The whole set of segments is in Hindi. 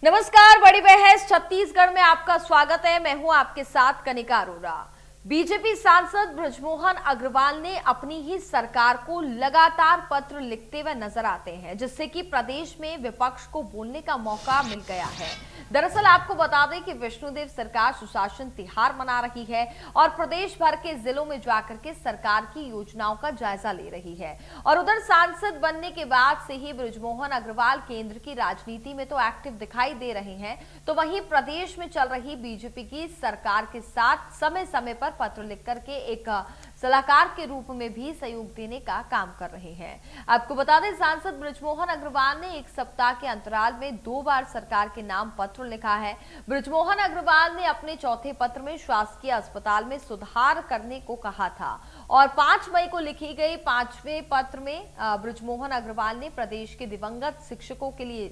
नमस्कार, बड़ी बहस छत्तीसगढ़ में आपका स्वागत है। मैं हूं आपके साथ कनिका अरोरा। बीजेपी सांसद बृजमोहन अग्रवाल ने अपनी ही सरकार को लगातार पत्र लिखते हुए नजर आते हैं, जिससे कि प्रदेश में विपक्ष को बोलने का मौका मिल गया है। दरअसल आपको बता दें कि विष्णुदेव सरकार सुशासन तिहार मना रही है और प्रदेश भर के जिलों में जाकर के सरकार की योजनाओं का जायजा ले रही है। और उधर सांसद बनने के बाद से ही बृजमोहन अग्रवाल केंद्र की राजनीति में तो एक्टिव दिखाई दे रहे हैं, तो वहीं प्रदेश में चल रही बीजेपी की सरकार के साथ समय समय पर पत्र लिख करके एक सलाहकार के रूप में भी सहयोग देने का काम कर रहे हैं। आपको बता दें, सांसद बृजमोहन अग्रवाल ने एक सप्ताह के अंतराल में 2 बार सरकार के नाम पत्र लिखा है। बृजमोहन अग्रवाल ने अपने चौथे पत्र में शासकीय अस्पताल में सुधार करने को कहा था और 5 मई को लिखी गई 5वें पत्र में बृजमोहन अग्रवाल ने प्रदेश के दिवंगत शिक्षकों के लिए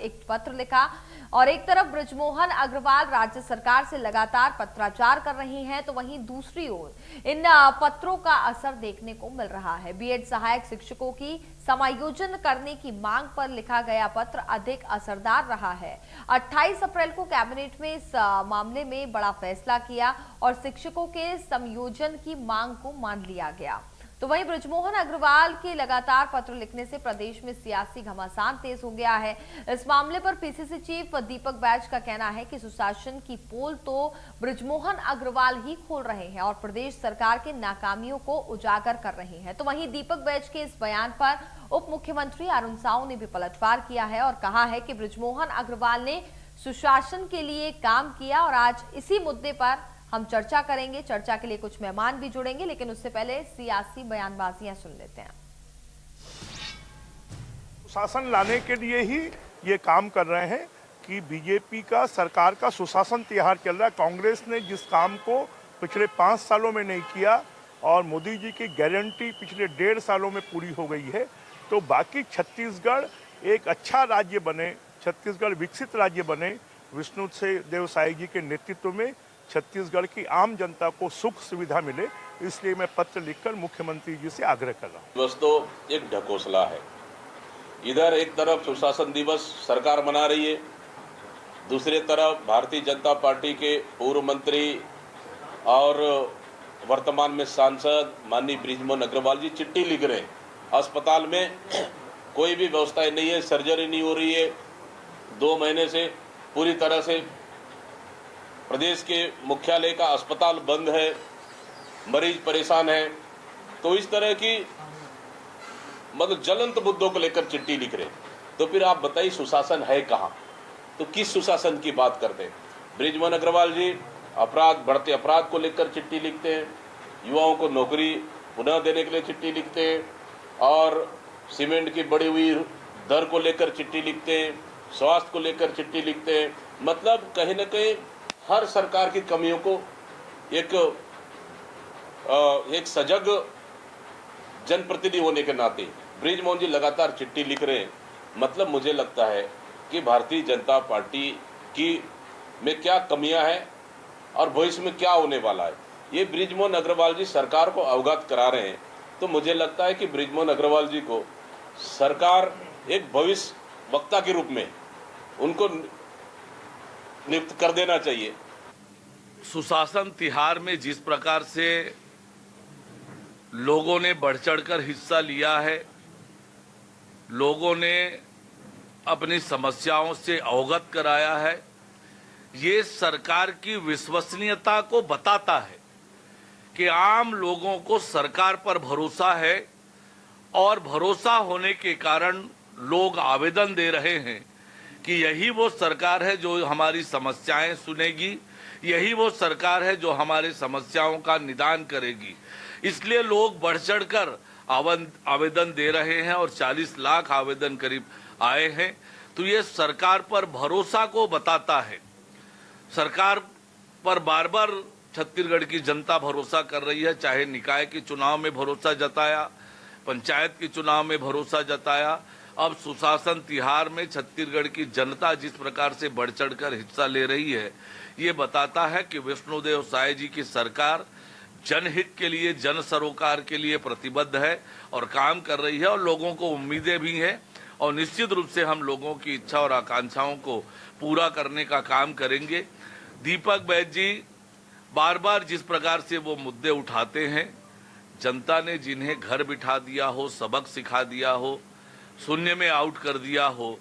एक पत्र लिखा। और एक तरफ बृजमोहन अग्रवाल राज्य सरकार से लगातार पत्राचार कर रही हैं, तो वहीं दूसरी ओर इन पत्रों का असर देखने को मिल रहा है। बीएड सहायक शिक्षकों की समायोजन करने की मांग पर लिखा गया पत्र अधिक असरदार रहा है। 28 अप्रैल को कैबिनेट में इस मामले में बड़ा फैसला किया और शिक्षकों के समायोजन की मांग को मान लिया गया। तो वहीं बृजमोहन अग्रवाल के लगातार पत्र लिखने से प्रदेश में सियासी घमासान तेज हो गया है। इस मामले पर पीसीसी चीफ दीपक बैज का कहना है कि सुशासन की पोल तो बृजमोहन अग्रवाल ही खोल रहे हैं और प्रदेश सरकार के नाकामियों को उजागर कर रहे हैं। तो वहीं दीपक बैज के इस बयान पर उप मुख्यमंत्री अरुण साव ने भी पलटवार किया है और कहा है कि बृजमोहन अग्रवाल ने सुशासन के लिए काम किया और आज इसी मुद्दे पर हम चर्चा करेंगे। चर्चा के लिए कुछ मेहमान भी जुड़ेंगे, लेकिन उससे पहले सियासी बयानबाजियां सुन लेते हैं। सुशासन लाने के लिए ही ये काम कर रहे हैं कि बीजेपी का सरकार का सुशासन तिहार चल रहा है। कांग्रेस ने जिस काम को पिछले 5 सालों में नहीं किया और मोदी जी की गारंटी पिछले 1.5 सालों में पूरी हो गई है, तो बाकी छत्तीसगढ़ एक अच्छा राज्य बने, छत्तीसगढ़ विकसित राज्य बने। विष्णुदेव साई जी के नेतृत्व में छत्तीसगढ़ की आम जनता को सुख सुविधा मिले, इसलिए मैं पत्र लिखकर मुख्यमंत्री जी से आग्रह कर रहा हूँ। बस तो एक ढकोसला है। इधर एक तरफ सुशासन दिवस सरकार मना रही है, दूसरी तरफ भारतीय जनता पार्टी के पूर्व मंत्री और वर्तमान में सांसद माननीय बृजमोहन अग्रवाल जी चिट्ठी लिख रहे हैं। अस्पताल में कोई भी व्यवस्था नहीं है, सर्जरी नहीं हो रही है, 2 महीने से पूरी तरह से प्रदेश के मुख्यालय का अस्पताल बंद है, मरीज परेशान है। तो इस तरह की मतलब ज्वलंत मुद्दों को लेकर चिट्ठी लिख रहे, तो फिर आप बताइए सुशासन है कहाँ? तो किस सुशासन की बात करते हैं? बृजमोहन अग्रवाल जी बढ़ते अपराध को लेकर चिट्ठी लिखते हैं, युवाओं को नौकरी पुनः देने के लिए चिट्ठी लिखते हैं और सीमेंट की बढ़ी हुई दर को लेकर चिट्ठी लिखते हैं, स्वास्थ्य को लेकर चिट्ठी लिखते हैं। मतलब कहीं न कहीं हर सरकार की कमियों को एक सजग जनप्रतिनिधि होने के नाते बृजमोहन जी लगातार चिट्ठी लिख रहे हैं। मतलब मुझे लगता है कि भारतीय जनता पार्टी की में क्या कमियां हैं और भविष्य में क्या होने वाला है, ये बृजमोहन अग्रवाल जी सरकार को अवगत करा रहे हैं। तो मुझे लगता है कि बृजमोहन अग्रवाल जी को सरकार एक भविष्य वक्ता के रूप में उनको नियुक्त कर देना चाहिए। सुशासन तिहार में जिस प्रकार से लोगों ने बढ़ चढ़कर हिस्सा लिया है, लोगों ने अपनी समस्याओं से अवगत कराया है, ये सरकार की विश्वसनीयता को बताता है कि आम लोगों को सरकार पर भरोसा है और भरोसा होने के कारण लोग आवेदन दे रहे हैं कि यही वो सरकार है जो हमारी समस्याएं सुनेगी, यही वो सरकार है जो हमारे समस्याओं का निदान करेगी। इसलिए लोग बढ़ चढ़कर आवेदन दे रहे हैं और 40 लाख आवेदन करीब आए हैं। तो ये सरकार पर भरोसा को बताता है। सरकार पर बार बार छत्तीसगढ़ की जनता भरोसा कर रही है, चाहे निकाय के चुनाव में भरोसा जताया, पंचायत के चुनाव में भरोसा जताया, अब सुशासन तिहार में छत्तीसगढ़ की जनता जिस प्रकार से बढ़ चढ़कर हिस्सा ले रही है, ये बताता है कि विष्णुदेव साय जी की सरकार जनहित के लिए, जन सरोकार के लिए प्रतिबद्ध है और काम कर रही है और लोगों को उम्मीदें भी हैं और निश्चित रूप से हम लोगों की इच्छा और आकांक्षाओं को पूरा करने का काम करेंगे। दीपक बैज जी बार बार जिस प्रकार से वो मुद्दे उठाते हैं, जनता ने जिन्हें घर बिठा दिया हो, सबक सिखा दिया हो, शून्य में आउट कर दिया हो,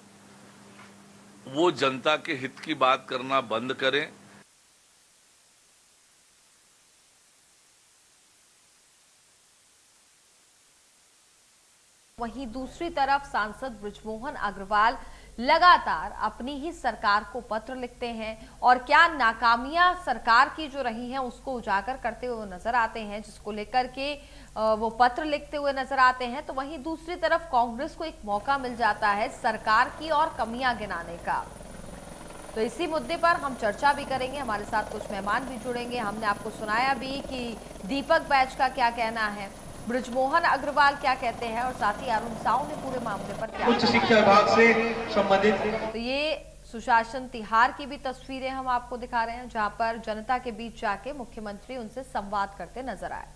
वो जनता के हित की बात करना बंद करें। वहीं दूसरी तरफ सांसद बृजमोहन अग्रवाल लगातार अपनी ही सरकार को पत्र लिखते हैं और क्या नाकामियां सरकार की जो रही हैं उसको उजागर करते हुए नजर आते हैं, जिसको लेकर के वो पत्र लिखते हुए नजर आते हैं। तो वहीं दूसरी तरफ कांग्रेस को एक मौका मिल जाता है सरकार की और कमियां गिनाने का। तो इसी मुद्दे पर हम चर्चा भी करेंगे, हमारे साथ कुछ मेहमान भी जुड़ेंगे। हमने आपको सुनाया भी कि दीपक बैज का क्या कहना है, बृजमोहन अग्रवाल क्या कहते हैं और साथ ही अरुण साव ने पूरे मामले पर क्या उच्च शिक्षा विभाग से संबंधित। तो ये सुशासन तिहार की भी तस्वीरें हम आपको दिखा रहे हैं, जहां पर जनता के बीच जाके मुख्यमंत्री उनसे संवाद करते नजर आए।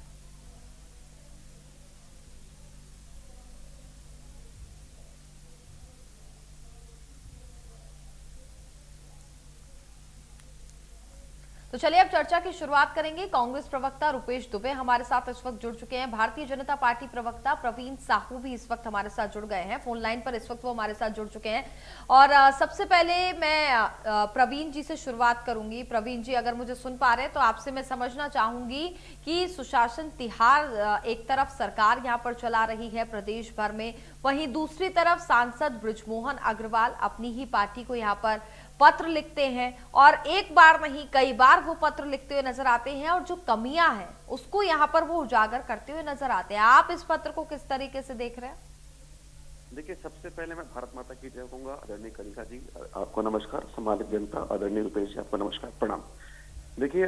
तो चलिए अब चर्चा की शुरुआत करेंगे। कांग्रेस प्रवक्ता रुपेश दुबे हमारे साथ इस वक्त जुड़ चुके हैं। भारतीय जनता पार्टी प्रवक्ता प्रवीण साहू भी इस वक्त हमारे साथ जुड़ गए हैं, फोन लाइन पर इस वक्त वो हमारे साथ जुड़ चुके हैं। और सबसे पहले मैं प्रवीण जी से शुरुआत करूंगी। प्रवीण जी, अगर मुझे सुन पा रहे हैं तो आपसे मैं समझना चाहूंगी कि सुशासन तिहार एक तरफ सरकार यहाँ पर चला रही है प्रदेश भर में, वहीं दूसरी तरफ सांसद बृजमोहन अग्रवाल अपनी ही पार्टी को यहाँ पर पत्र लिखते हैं और एक बार नहीं कई बार वो पत्र लिखते हुए नजर आते हैं और जो कमियां हैं उसको यहाँ पर वो उजागर करते हुए नजर आते हैं। आप इस पत्र को किस तरीके से देख रहे हैं? देखिए, सबसे पहले मैं भारत माता की जय कहूंगा। आदरणीय कनिका जी आपको नमस्कार, सम्मानित जनता आदरणीय रुपेश जी आपको नमस्कार, प्रणाम। देखिए,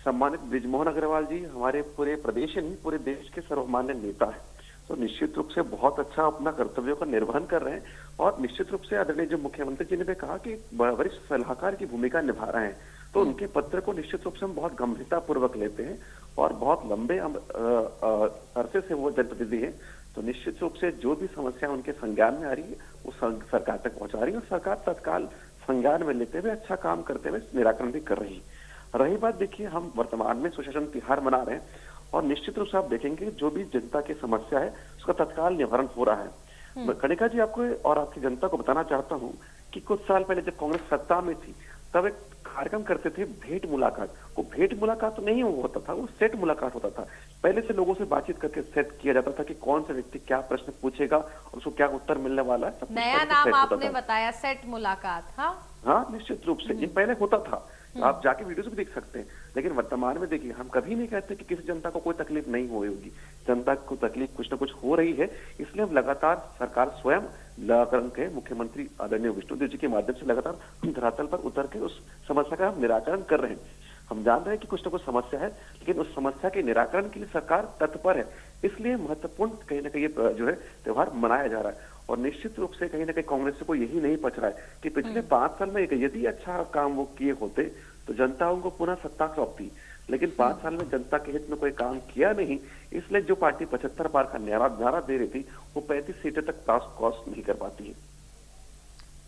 सम्मानित बृजमोहन अग्रवाल जी हमारे पूरे प्रदेश नहीं पूरे देश के सर्वमान्य नेता है, तो निश्चित रूप से बहुत अच्छा अपना कर्तव्यों का निर्वहन कर रहे हैं और निश्चित रूप से आदरणीय जो मुख्यमंत्री जी ने भी कहा कि वरिष्ठ सलाहकार की भूमिका निभा रहे हैं, तो उनके पत्र को निश्चित रूप से हम बहुत गंभीरता पूर्वक लेते हैं और बहुत लंबे अरसे से वो जनप्रतिनिधि है, तो निश्चित रूप से जो भी समस्या उनके संज्ञान में आ रही है वो सरकार तक पहुंचा रही है और सरकार तत्काल संज्ञान में लेते हुए अच्छा काम करते हुए निराकरण भी कर रही है। रही बात, देखिए हम वर्तमान में सुशासन तिहार मना रहे हैं और निश्चित रूप से आप देखेंगे जो भी जनता की समस्या है उसका तत्काल निवारण हो रहा है। कनिका जी, आपको और आपकी जनता को बताना चाहता हूं कि कुछ साल पहले जब कांग्रेस सत्ता में थी तब एक कार्यक्रम करते थे भेंट मुलाकात। वो भेंट मुलाकात तो नहीं होता था, वो सेट मुलाकात होता था। पहले से लोगों से बातचीत करके सेट किया जाता था कि कौन सा व्यक्ति क्या प्रश्न पूछेगा और उसको क्या उत्तर मिलने वाला है। नया नाम आपने बताया, सेट मुलाकात। हाँ, निश्चित रूप से ये पहले होता था, आप जाके वीडियोस भी देख सकते हैं। लेकिन वर्तमान में देखिए, हम कभी नहीं कहते कि किसी जनता को कोई तकलीफ नहीं हो रही होगी, जनता को तकलीफ कुछ ना कुछ हो रही है, इसलिए हम लगातार सरकार स्वयं निराकरण के मुख्यमंत्री आदरणीय विष्णुदेव जी के माध्यम से लगातार हम धरातल पर उतर के उस समस्या का हम निराकरण कर रहे हैं। हम जान रहे हैं कि कुछ ना कुछ समस्या है, लेकिन उस समस्या के निराकरण के लिए सरकार तत्पर है, इसलिए महत्वपूर्ण कहीं ना कहीं जो है त्योहार मनाया जा रहा है। और निश्चित रूप से कहीं ना कहीं कांग्रेस को यही नहीं पच रहा है कि पिछले 5 साल में यदि अच्छा काम वो किए होते तो जनता उनको पुनः सत्ता सौंपती, लेकिन 5 साल में जनता के हित में कोई काम किया नहीं, इसलिए जो पार्टी 75 पार का नारा दे रही थी वो 35 सीटें तक क्रॉस नहीं कर पाती है।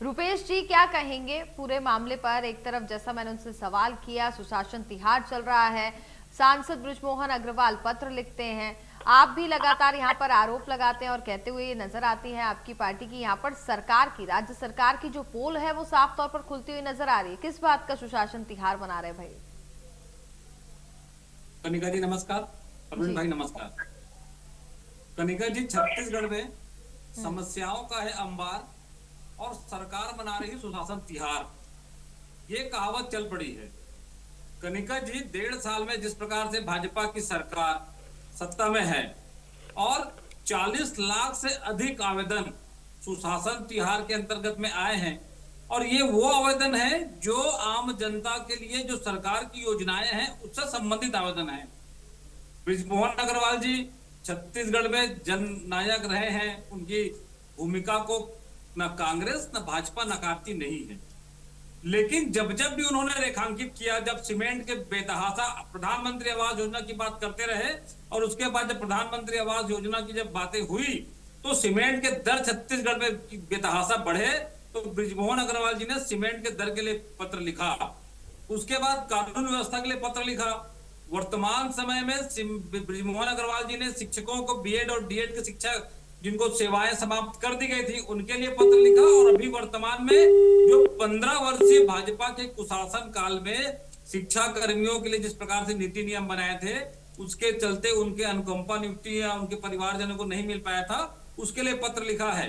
रुपेश जी, क्या कहेंगे पूरे मामले पर? एक तरफ जैसा मैंने उनसे सवाल किया, सुशासन तिहार चल रहा है, सांसद बृजमोहन अग्रवाल पत्र लिखते हैं, आप भी लगातार यहाँ पर आरोप लगाते हैं और कहते हुए नजर आती है आपकी पार्टी की यहाँ पर सरकार की, राज्य सरकार की जो पोल है वो साफ तौर पर खुलती हुई नजर आ रही है। किस बात का सुशासन तिहार मना रहे भाई? कनिका जी नमस्कार, अरुण भाई नमस्कार। कनिका जी, छत्तीसगढ़ में समस्याओं का है अंबार और सरकार मना रही सुशासन तिहार, ये कहावत चल पड़ी है। कनिका जी, 1.5 साल में जिस प्रकार से भाजपा की सरकार सत्ता में है और 40 लाख से अधिक आवेदन सुशासन तिहार के अंतर्गत में आए हैं और ये वो आवेदन है जो आम जनता के लिए जो सरकार की योजनाएं हैं उससे संबंधित आवेदन है। बृजमोहन अग्रवाल जी छत्तीसगढ़ में जननायक रहे हैं, उनकी भूमिका को न कांग्रेस न भाजपा नकारती नहीं है, लेकिन जब जब भी उन्होंने रेखांकित किया, जब सीमेंट के बेतहाशा प्रधानमंत्री आवास योजना की बात करते रहे और उसके बाद जब प्रधानमंत्री आवास योजना की जब बातें हुई तो तो सीमेंट के दर छत्तीसगढ़ में बेतहाशा बढ़े, तो बृजमोहन अग्रवाल जी ने सीमेंट के दर के लिए पत्र लिखा। उसके बाद कानून व्यवस्था के लिए पत्र लिखा। वर्तमान समय में बृजमोहन अग्रवाल जी ने शिक्षकों को बीएड और डीएड की शिक्षा जिनको सेवाएं समाप्त कर दी गई थी उनके लिए पत्र लिखा। और अभी वर्तमान में जो 15 वर्षीय भाजपा के कुशासन काल में शिक्षा कर्मियों के लिए जिस प्रकार से नीति नियम बनाए थे, उसके चलते उनके अनुकंपा नियुक्ति या उनके परिवारजनों को नहीं मिल पाया था, उसके लिए पत्र लिखा है।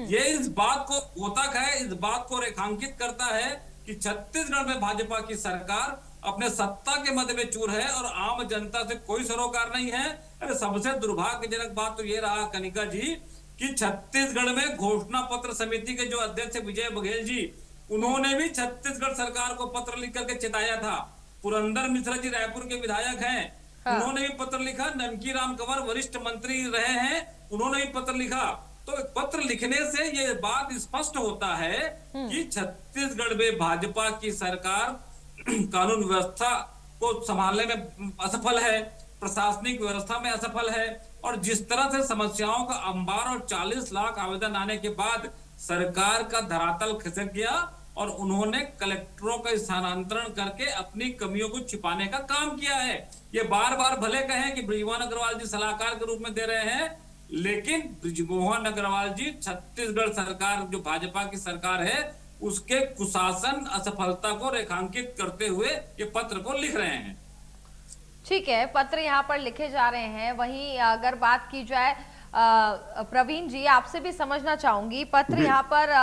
ये इस बात को द्योतक है, इस बात को रेखांकित करता है कि छत्तीसगढ़ में भाजपा की सरकार अपने सत्ता के मद में चूर है और आम जनता से कोई सरोकार नहीं है। अरे सबसे दुर्भाग्यजनक बात तो ये रहा कनिका जी कि छत्तीसगढ़ में घोषणा पत्र समिति के जो अध्यक्ष विजय बघेल जी, उन्होंने भी छत्तीसगढ़ सरकार को पत्र लिख करके चिताया था। पुरंदर मिश्रा जी रायपुर के विधायक हैं, उन्होंने भी पत्र लिखा। ननकी राम कंवर वरिष्ठ मंत्री रहे हैं, उन्होंने भी पत्र लिखा। तो पत्र लिखने से ये बात स्पष्ट होता है कि छत्तीसगढ़ में भाजपा की सरकार कानून व्यवस्था को संभालने में असफल है, प्रशासनिक व्यवस्था में असफल है, और जिस तरह से समस्याओं का अंबार और 40 लाख आवेदन आने के बाद सरकार का धरातल खिसक गया और उन्होंने कलेक्टरों का स्थानांतरण करके अपनी कमियों को छिपाने का काम किया है। ये बार बार भले कहें कि बृजमोहन अग्रवाल जी सलाहकार के रूप में दे रहे हैं, लेकिन बृजमोहन अग्रवाल जी छत्तीसगढ़ सरकार जो भाजपा की सरकार है उसके कुशासन असफलता को रेखांकित करते हुए ये पत्र को लिख रहे हैं। ठीक है, पत्र यहाँ पर लिखे जा रहे हैं। वहीं अगर बात की जाए प्रवीण जी, आपसे भी समझना चाहूंगी, पत्र यहाँ पर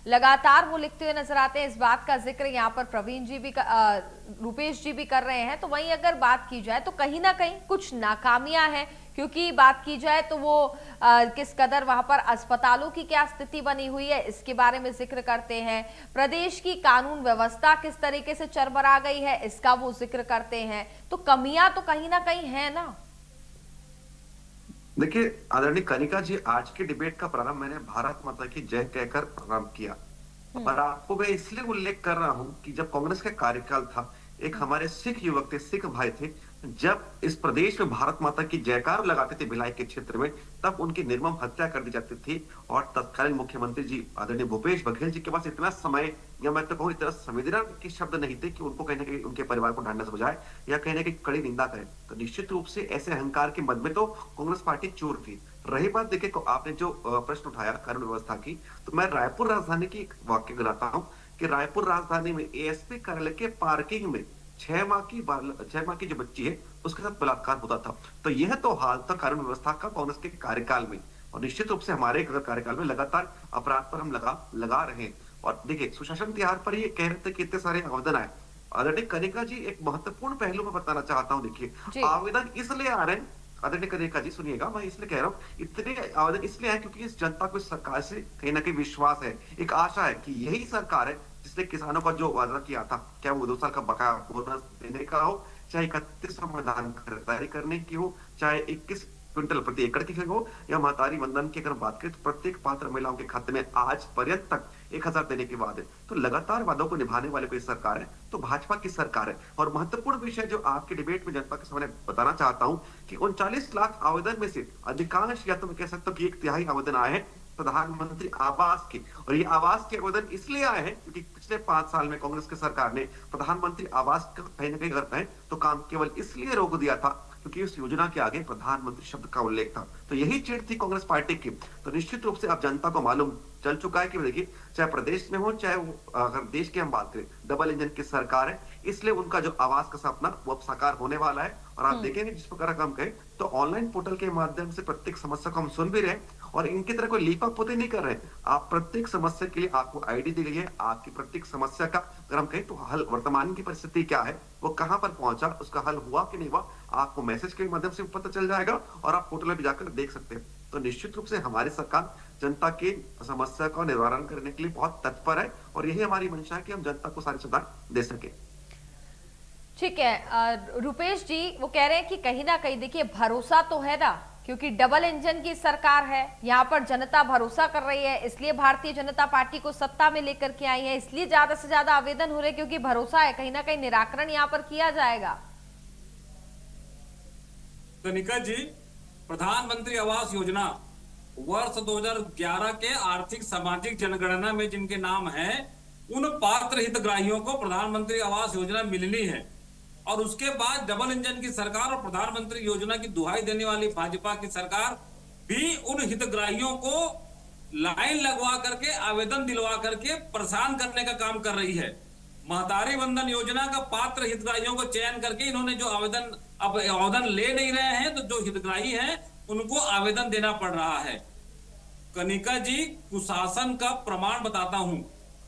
लगातार वो लिखते हुए नजर आते हैं, इस बात का जिक्र यहाँ पर प्रवीण जी भी रुपेश जी भी कर रहे हैं। तो वहीं अगर बात की जाए तो कहीं ना कहीं कुछ नाकामियां हैं, क्योंकि बात की जाए तो वो किस कदर वहां पर अस्पतालों की क्या स्थिति बनी हुई है इसके बारे में जिक्र करते हैं, प्रदेश की कानून व्यवस्था किस तरीके से चरमरा गई है इसका वो जिक्र करते हैं। तो कमियां तो कहीं ना कहीं है ना। देखिए आदरणीय कनिका जी, आज के डिबेट का प्रारंभ मैंने भारत माता की जय कहकर प्रारंभ किया, और आपको मैं इसलिए उल्लेख कर रहा हूं कि जब कांग्रेस का कार्यकाल था, एक हमारे सिख युवक थे, सिख भाई थे, जब इस प्रदेश में भारत माता की जयकार लगाते थे भिलाई के क्षेत्र में, तब उनकी निर्मम हत्या कर दी जाती थी। और तत्कालीन मुख्यमंत्री जी आदरणीय भूपेश बघेल जी के पास इतना समय, या मैं तो कहूँ इतना संवेदना के शब्द नहीं थे कि उनको कहीं ना कहीं उनके परिवार को ढांढस बजाए या कहीं ना कहीं कड़ी निंदा करे। तो निश्चित रूप से ऐसे अहंकार के मद में तो कांग्रेस पार्टी चूर थी। रही बात देखिए आपने जो प्रश्न उठाया कानून व्यवस्था की, तो मैं रायपुर राजधानी की एक वाक्य गिनाता हूँ कि रायपुर राजधानी में एएसपी कार्यालय के पार्किंग में 6 माह की जो बच्ची है उसके साथ बलात्कार होता था। तो यह तो हाल था कानून व्यवस्था का कांग्रेस के कार्यकाल में, और निश्चित रूप से हमारे कार्यकाल में लगातार अपराध पर हम लगा रहे हैं। और देखिए सुशासन तिहार पर ये कह रहे थे कि इतने सारे आवेदन आए। आदरणीय कनिका जी, एक महत्वपूर्ण पहलू में बताना चाहता हूँ। देखिए आवेदन इसलिए आ रहे हैं, आदरणीय कनिका जी सुनिएगा, मैं इसलिए कह रहा हूँ इतने आवेदन इसलिए है क्योंकि इस जनता को इस सरकार से कहीं ना कहीं विश्वास है, एक आशा है कि यही सरकार है जिसने किसानों का जो वादा किया था, क्या वो 2 साल का बकाया बोनस देने का हो, चाहे 31 समाधान खरीदारी करने की हो, चाहे 21 क्विंटल प्रति एकड़ की हो, या महतारी वंदन की अगर बात करें तो प्रत्येक पात्र महिलाओं के खाते में आज पर्यंत तक 1000 देने के वादे। तो लगातार वादों को निभाने वाले कोई सरकार है तो भाजपा की सरकार है। और महत्वपूर्ण विषय जो आपके डिबेट में जनता के सामने बताना चाहता हूं कि 39 लाख आवेदन में से अधिकांश, या तो मैं कह सकता हूं कि 1/3 आवेदन आए हैं प्रधानमंत्री आवास के। और ये आवास के आवेदन इसलिए आए हैं क्योंकि पिछले 5 साल में कांग्रेस की सरकार ने प्रधानमंत्री आवास का कहीं ना कहीं अगर कहें तो काम केवल इसलिए रोक दिया था क्योंकि उस योजना के आगे प्रधानमंत्री शब्द का उल्लेख था। तो यही चिढ़ थी कांग्रेस पार्टी की। तो निश्चित रूप से अब जनता को मालूम चल चुका है कि देखिए चाहे प्रदेश में हो चाहे वो अगर देश की हम बात करें, डबल इंजन की सरकार है, इसलिए उनका जो आवास का सपना वो अब साकार होने वाला है। और आप देखेंगे जिस प्रकार का हम कहें तो ऑनलाइन पोर्टल के माध्यम से प्रत्येक समस्या को हम सुन भी रहे हैं, और इनकी तरह कोई लीपा पोते नहीं कर रहे हैं। आप प्रत्येक समस्या के लिए आपको आईडी दी गई है, आपकी प्रत्येक समस्या का अगर हम कहें तो हल, वर्तमान की परिस्थिति क्या है, वो कहां पर पहुंचा, उसका हल हुआ कि नहीं हुआ, आपको मैसेज के माध्यम से पता चल जाएगा और आप पोर्टल में भी जाकर देख सकते हैं। तो निश्चित रूप से हमारी सरकार जनता की समस्या का निवारण करने के लिए बहुत तत्पर है, और यही हमारी मंशा है कि हम जनता को सारी सुविधाएं दे सके। ठीक है रुपेश जी, वो कह रहे हैं कि कहीं ना कहीं देखिए भरोसा तो है ना, क्योंकि डबल इंजन की सरकार है, यहाँ पर जनता भरोसा कर रही है, इसलिए भारतीय जनता पार्टी को सत्ता में लेकर के आई है, इसलिए ज्यादा से ज्यादा आवेदन हो रहे क्योंकि भरोसा है कहीं ना कहीं निराकरण यहाँ पर किया जाएगा। कनिका जी, प्रधानमंत्री आवास योजना वर्ष 2011 के आर्थिक सामाजिक जनगणना में जिनके नाम है, उन पात्र हितग्राहियों को प्रधानमंत्री आवास योजना मिलनी है। और उसके बाद डबल इंजन की सरकार और प्रधानमंत्री योजना की दुहाई देने वाली भाजपा की सरकार भी उन हितग्राहियों को लाइन लगवा करके, आवेदन दिलवा करके परेशान करने का काम कर रही है। महतारी वंदन योजना का पात्र हितग्राहियों को चयन करके इन्होंने जो आवेदन ले नहीं रहे हैं, तो जो हितग्राही हैं उनको आवेदन देना पड़ रहा है। कनिका जी, कुशासन का प्रमाण बताता हूं।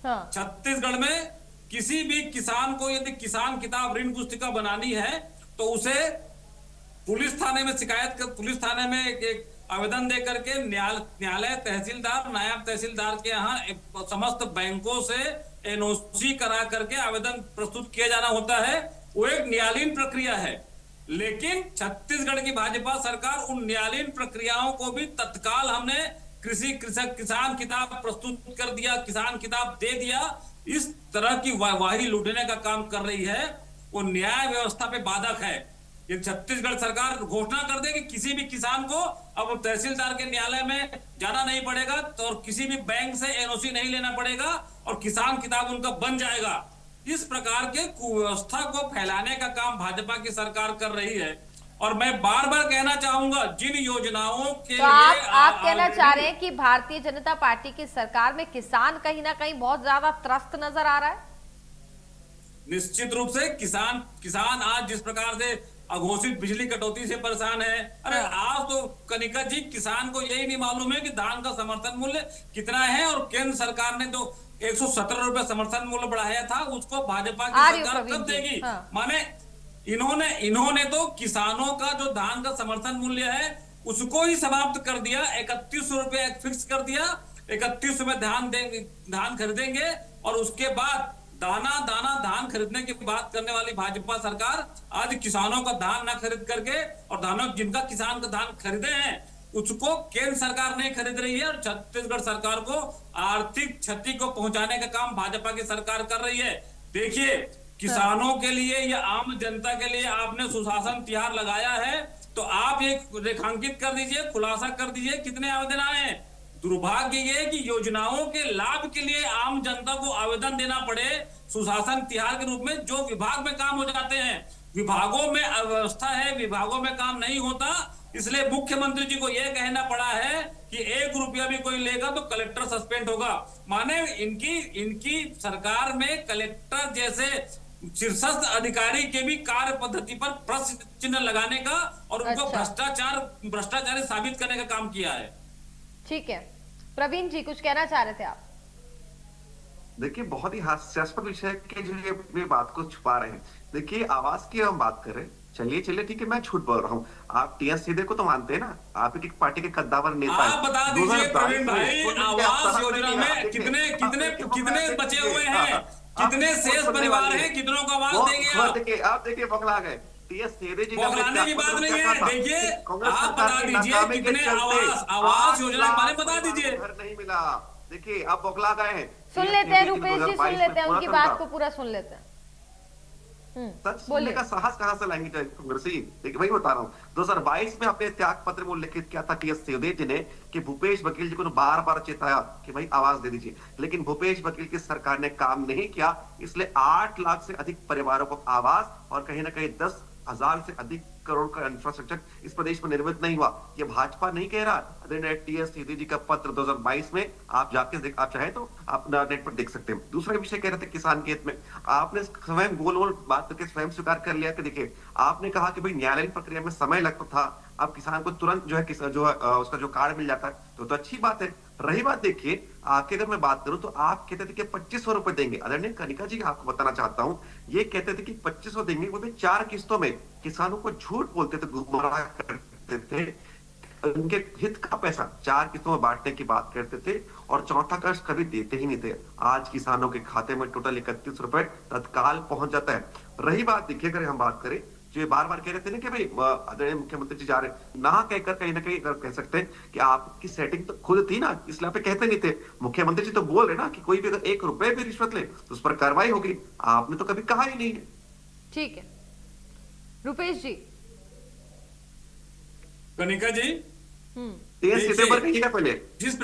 हाँ। छत्तीसगढ़ में किसी भी किसान को यदि किसान किताब ऋण पुस्तिका बनानी है तो उसे पुलिस थाने में एक आवेदन दे करके न्यायालय, तहसीलदार, नायब तहसीलदार के यहाँ समस्त बैंकों से एनओसी करा करके आवेदन प्रस्तुत किया जाना होता है। वो एक न्यायालयीन प्रक्रिया है। लेकिन छत्तीसगढ़ की भाजपा सरकार उन न्यायालयीन प्रक्रियाओं को भी तत्काल हमने किसान किताब प्रस्तुत कर दिया, किसान किताब दे दिया, इस तरह की वाही लूटने का काम कर रही है। वो न्याय व्यवस्था पे बाधक है। ये छत्तीसगढ़ सरकार घोषणा कर दे कि किसी भी किसान को अब तहसीलदार के न्यायालय में जाना नहीं पड़ेगा, तो और किसी भी बैंक से एनओसी नहीं लेना पड़ेगा और किसान किताब उनका बन जाएगा। इस प्रकार के कुव्यवस्था को फैलाने का काम भाजपा की सरकार कर रही है। और मैं बार बार कहना चाहूंगा, जिन योजनाओं के तो लिए आप कहना चाह रहे हैं कि भारतीय जनता पार्टी की सरकार में किसान कहीं ना कहीं बहुत ज्यादा त्रस्त नजर आ रहा है। निश्चित रूप से किसान आज जिस प्रकार से अघोषित बिजली कटौती से परेशान है। अरे आज तो कनिका जी, किसान को यही नहीं मालूम है कि धान का समर्थन मूल्य कितना है, और केंद्र सरकार ने तो 117 रुपए समर्थन मूल्य बढ़ाया था, उसको भाजपा की सरकार कब देगी? हाँ। माने इन्होंने तो किसानों का जो धान का समर्थन मूल्य है उसको ही समाप्त कर दिया। 31 रुपए फिक्स कर दिया, 31 में धान खरीदेंगे, और उसके बाद दाना धान खरीदने की बात करने वाली भाजपा सरकार आज किसानों का धान ना खरीद करके, और जिनका किसान का धान खरीदे हैं उसको केंद्र सरकार नहीं खरीद रही है, और छत्तीसगढ़ सरकार को आर्थिक क्षति को पहुंचाने का काम भाजपा की सरकार कर रही है। देखिए, किसानों के लिए या आम जनता के लिए आपने सुशासन तिहार लगाया है, तो आप ये रेखांकित कर दीजिए, खुलासा कर दीजिए कितने आवेदन आए हैं। दुर्भाग्य ये कि योजनाओं के लाभ के लिए आम जनता को आवेदन देना पड़े सुशासन तिहार के रूप में, जो विभाग में काम हो जाते हैं। विभागों में अव्यवस्था है, विभागों में काम नहीं होता, इसलिए मुख्यमंत्री जी को यह कहना पड़ा है कि 1 रुपया भी कोई लेगा तो कलेक्टर सस्पेंड होगा। माने इनकी सरकार में कलेक्टर जैसे शीर्षस्थ अधिकारी के भी कार्य पद्धति पर प्रश्न चिन्ह लगाने का और उनको भ्रष्टाचारी साबित करने का काम किया है। ठीक है, प्रवीण जी कुछ कहना चाह रहे थे आप। देखिए, बहुत ही हास्यास्पद विषय है कि जो ये अपनी बात को छुपा रहे हैं। देखिए, आवास की हम बात करें, चलिए ठीक है, मैं झूठ बोल रहा हूँ। आप टीएस सीधे को तो मानते हैं ना, आप एक पार्टी के कद्दावर नेता हैं। आप बता दीजिए प्रवीण भाई, आवास योजना में कितने बचे हुए हैं, कितने शेष परिवार हैं, कितनों का आवास देंगे आप देखिए बगला गए। टीएस सीधे जी बगलाने की बात नहीं है। देखिए, आप बता दीजिए कितने आवास योजना के बारे में बता दीजिए। घर नहीं मिला। देखिए, आप बगला गए हैं। सुन लेते हैं रुपेश जी, सुन लेते हैं उनकी बात को पूरा सुन लेते हैं। सच सुनने का साहस कहां से लाएंगे कांग्रेसी? देखिए, वही बता रहा हूँ। 2022 में अपने त्याग पत्र में उल्लेखित किया था टीएस सिंहदेव जी ने कि भूपेश बघेल जी को बार बार चेताया कि भाई आवाज दे दीजिए, लेकिन भूपेश बघेल की सरकार ने काम नहीं किया। इसलिए 8 लाख से अधिक परिवारों को आवास और कहीं ना कहीं 10,000 से अधिक करोड़ का इंफ्रास्ट्रक्चर इस प्रदेश में निर्मित नहीं हुआ। ये भाजपा नहीं कह रहा। टीएस सीधी जी का पत्र 2022 में आप जाके आप चाहे तो आप नेट पर देख सकते हैं। दूसरा विषय कह रहे थे किसान के हित में, आपने स्वयं गोल बात करके स्वयं स्वीकार कर लिया कि देखिए, आपने कहा कि भाई न्यायालयीन प्रक्रिया में समय लगता था, अब किसान को तुरंत जो है उसका जो कार्ड मिल जाता है, तो अच्छी बात है। रही बात, देखिए आगे अगर मैं बात करूं तो आप कहते थे कि 2500 रुपए देंगे। आदरणीय कनिका जी, आपको बताना चाहता हूं, ये कहते थे कि 2500 देंगे, वो भी 4 किस्तों में। किसानों को झूठ बोलते थे, गुमराह करते थे, उनके हित का पैसा 4 किस्तों में बांटने की बात करते थे, और चौथा किस्त कभी देते ही नहीं थे। आज किसानों के खाते में टोटल 31 रुपए तत्काल पहुंच जाता है। रही बात, देखिए अगर हम बात करें, जो बार बार कह रहे थे ना कि भाई आदरणीय मुख्यमंत्री जी जा रहे, ना कहकर कहीं ना कहीं कह सकते हैं कि आपकी सेटिंग तो खुद थी ना, इसलिए आप कहते नहीं थे। मुख्यमंत्री जी तो बोल रहे ना कि कोई भी अगर 1 रुपए भी रिश्वत ले तो उस पर कार्रवाई होगी। आपने तो कभी कहा ही नहीं है। ठीक है, रुपेश जी। कनिका जी, 23 सितंबर कहिएगा पहले। जिस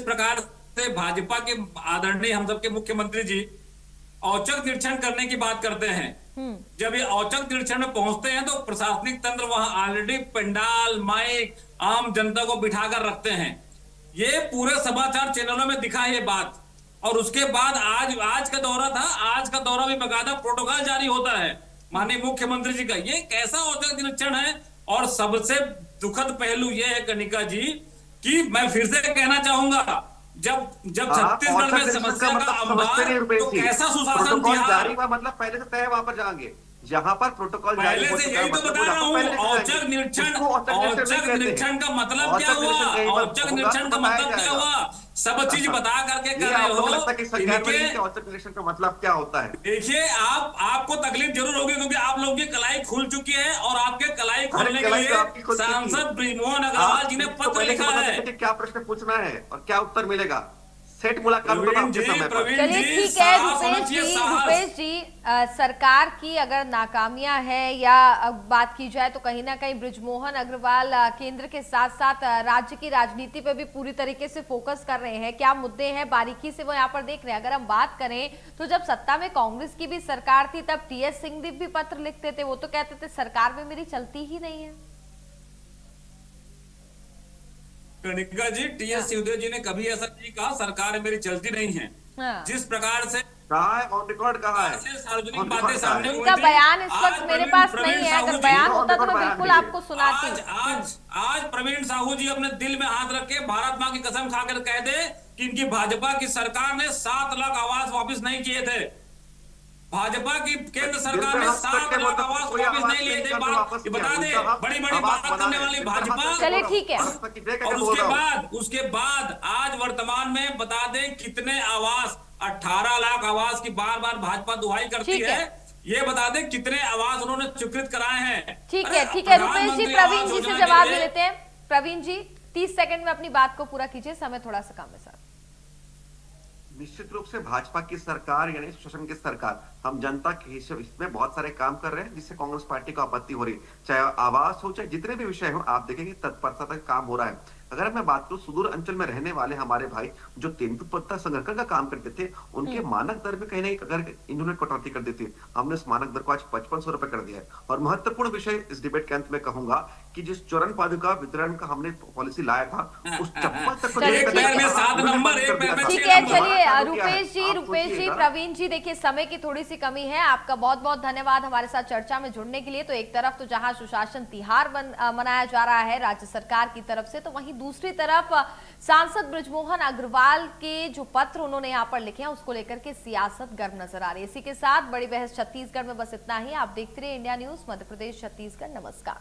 प्रकार से भाजपा के आदरणीय हम सबके मुख्यमंत्री जी औचक निरीक्षण करने की बात करते हैं, जब ये औचक निरीक्षण में पहुंचते हैं तो प्रशासनिक तंत्र वहां ऑलरेडी पंडाल, माइक, आम जनता को बिठाकर रखते हैं। ये पूरे समाचार चैनलों में दिखा ये बात। और उसके बाद आज का दौरा था, आज का दौरा भी बकायदा प्रोटोकॉल जारी होता है माननीय मुख्यमंत्री जी का। ये कैसा औचक निरीक्षण है। और सबसे दुखद पहलू ये है कनिका जी कि मैं फिर से कहना चाहूंगा, जब छत्तीसगढ़ में समस्या का अंबार, तो कैसा सुशासन प्रोटोकॉल जारी हुआ मतलब पहले से तय वहां पर जाएंगे जहां पर प्रोटोकॉल जारी पहले से यही तो बता रहा हूँ। औचक निरीक्षण का मतलब क्या हुआ? औचक निरीक्षण का मतलब क्या हुआ? सब चीज बता करके कर रहे हो। औचक निरीक्षण का मतलब क्या होता है? देखिए, आपको तकलीफ जरूर होगी क्योंकि आप लोगों की कलाई खुल चुकी है और आपके कलाई खोलने के लिए सांसद बृजमोहन अग्रवाल जी ने पत्र लिखा है। क्या प्रश्न पूछना है और क्या उत्तर मिलेगा? सेट मुलाकात चलिए ठीक है रुपेश जी, सरकार की अगर नाकामियां है या बात की जाए तो कहीं ना कहीं बृजमोहन अग्रवाल केंद्र के साथ साथ राज्य की राजनीति पे भी पूरी तरीके से फोकस कर रहे हैं। क्या मुद्दे हैं बारीकी से वो यहाँ पर देख रहे हैं? अगर हम बात करें तो जब सत्ता में कांग्रेस की भी सरकार थी तब टीएस सिंहदेव भी पत्र लिखते थे, वो तो कहते थे सरकार में मेरी चलती ही नहीं है। कनिका जी, टीएस सिंहदेव जी ने कभी ऐसा नहीं कहा सरकार मेरी चलती नहीं है। जिस प्रकार से ऑन रिकॉर्ड कहा है, सार्वजनिक बातें सामने उनका बयान इस वक्त मेरे पास नहीं है। अगर बयान होता तो मैं बिल्कुल आपको सुनाती। आज प्रवीण साहू जी अपने दिल में हाथ रख के भारत मां की कसम खाकर कह दे कि इनकी भाजपा की सरकार ने 7 लाख आवास वापस नहीं किए थे। भाजपा की केंद्र सरकार ने 7 लाख आवास वापस नहीं लिए थे। बता दे, बड़ी बड़ी बात करने वाली भाजपा। चलिए ठीक है। और उसके बाद आज वर्तमान में बता दे कितने आवास, 18 लाख आवास की बार बार भाजपा दुहाई करती है। ये बता दे कितने आवास उन्होंने स्वीकृत कराए हैं। ठीक है रुपेश जी, प्रवीण जी से जवाब दे लेते हैं। प्रवीण जी 30 सेकंड में अपनी बात को पूरा कीजिए, समय थोड़ा सा कम है सर। निश्चित रूप से भाजपा की सरकार यानी शासन की सरकार हम जनता के हिस्से इसमें बहुत सारे काम कर रहे हैं जिससे कांग्रेस पार्टी को आपत्ति हो रही है। चाहे आवास हो चाहे जितने भी विषय हो, आप देखेंगे तत्परता तक काम हो रहा है। अगर मैं बात करूं सुदूर अंचल में रहने वाले हमारे भाई जो तेंदुपत्ता संग्रहण का काम करते थे, उनके मानक दर में कहीं ना अगर इन्होंने कटौती कर दी थी, हमने उस मानक दर को आज 5500 रुपए कर दिया है। और महत्वपूर्ण विषय इस डिबेट के अंत में कहूंगा कि जिस चरण पादुका वितरण का हमने पॉलिसी लाया था उस चप्पल तक ठीक है। चलिए रुपेश जी प्रवीण जी, देखिए समय की थोड़ी सी कमी है। आपका बहुत बहुत धन्यवाद हमारे साथ चर्चा में जुड़ने के लिए। तो एक तरफ तो जहां सुशासन तिहार मनाया जा रहा है राज्य सरकार की तरफ से, तो वहीं दूसरी तरफ सांसद बृजमोहन अग्रवाल के जो पत्र उन्होंने यहाँ पर लिखे हैं उसको लेकर के सियासत गर्म नजर आ रही है। इसी के साथ बड़ी बहस छत्तीसगढ़ में बस इतना ही। आप देखते रहिए इंडिया न्यूज मध्य प्रदेश छत्तीसगढ़। नमस्कार।